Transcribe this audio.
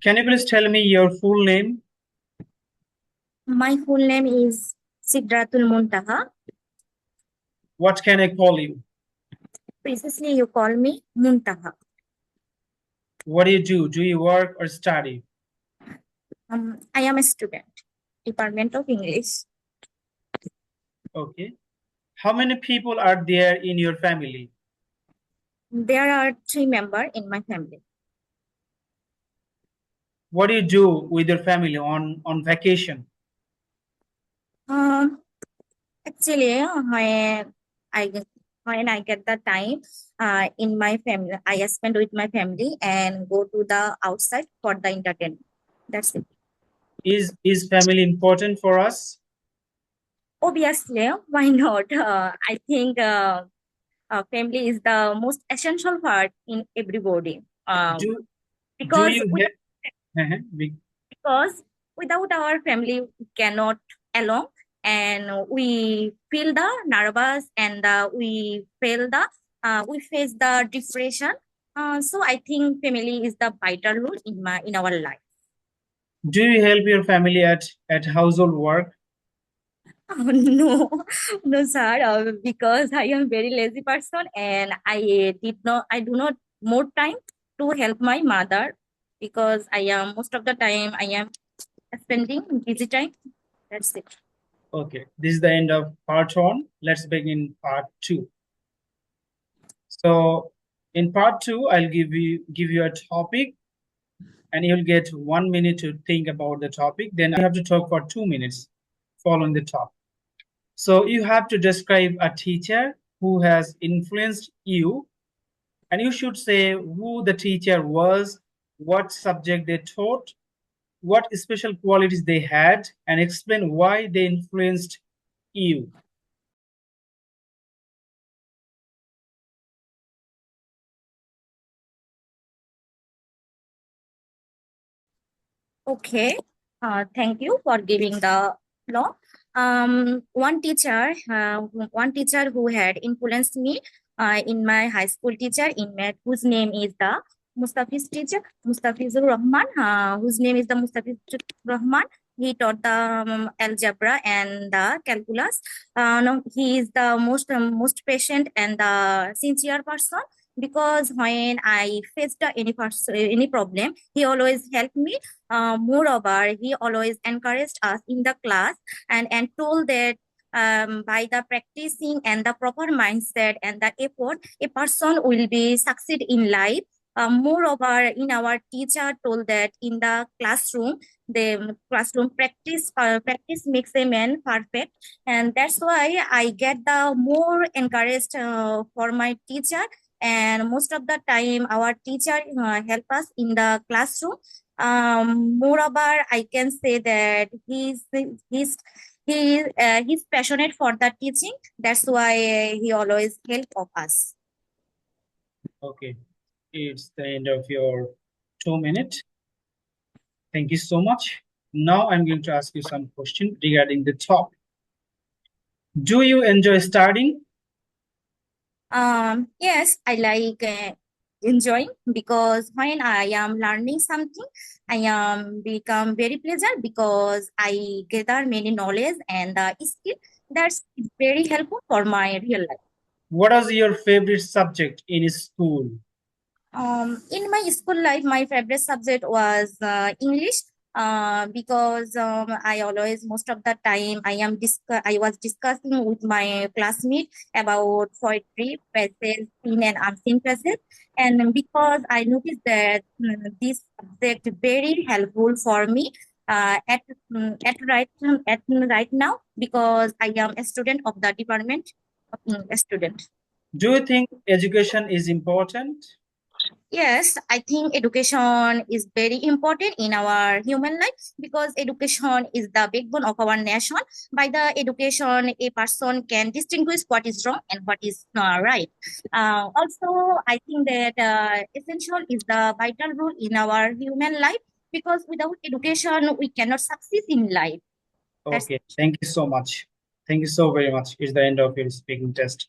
Can you please tell me your full name? My full name is Sidratul Muntaha. What can I call you? Previously, you call me Muntaha. What do you do? Do you work or study? I am a student, Department of English. Okay. How many people are there in your family? There are 3 members in my family. What do you do with your family on vacation? Um, Actually, I when I get the time in my family, I spend with my family and go to the outside for the entertainment. That's it. Is family important for us? Obviously, why not? I think family is the most essential part in everybody. Do do Because you without, have because without our family, we cannot alone, and we feel the nervous and we face the depression. So I think family is the vital role in our life. do you help your family at household work? Oh, no, no, sir. Because I am very lazy person, and I do not more time to help my mother because I am most of the time I am spending busy time. That's it. Okay, this is the end of part one. Let's begin part two. So in part two, I'll give you a topic and you'll get 1 minute to think about the topic. Then you have to talk for 2 minutes following the topic. So you have to describe a teacher who has influenced you, and you should say who the teacher was, what subject they taught, what special qualities they had, and explain why they influenced you. Okay. Thank you for giving the law. One teacher who had influenced me in my high school teacher in math, whose name is the Mustafiz teacher, Mustafizur Rahman, whose name is the Mustafizur Rahman. He taught the algebra and the calculus. No, he is the most patient and the sincere person because when I faced any problem, he always helped me. Moreover, he always encouraged us in the class and told that by the practicing and the proper mindset and the effort, a person will be succeed in life. Moreover, in our teacher told that in the classroom, the classroom practice makes a man perfect, and that's why I get the more encouraged for my teacher. And most of the time, our teacher help us in the classroom. Moreover, I can say that he's passionate for the teaching. That's why he always help of us. Okay, it's the end of your 2 minutes. Thank you so much. Now I'm going to ask you some questions regarding the topic. Do you enjoy studying? Yes, I like enjoying because when I am learning something, I am become very pleasant because I gather many knowledge and skill that's very helpful for my real life. What was your favorite subject in school? In my school life, my favorite subject was English. Because I always most of the time I was discussing with my classmate about poetry, passages, seen and unseen passages, and because I noticed that this subject very helpful for me at right now because I am a student of the department of English student. Do you think education is important? Yes, I think education is very important in our human life because education is the backbone of our nation. By the education, a person can distinguish what is wrong and what is right. Also, I think that essential is the vital role in our human life because without education, we cannot succeed in life. That's Okay, thank you so much. Thank you so very much. It's the end of your speaking test.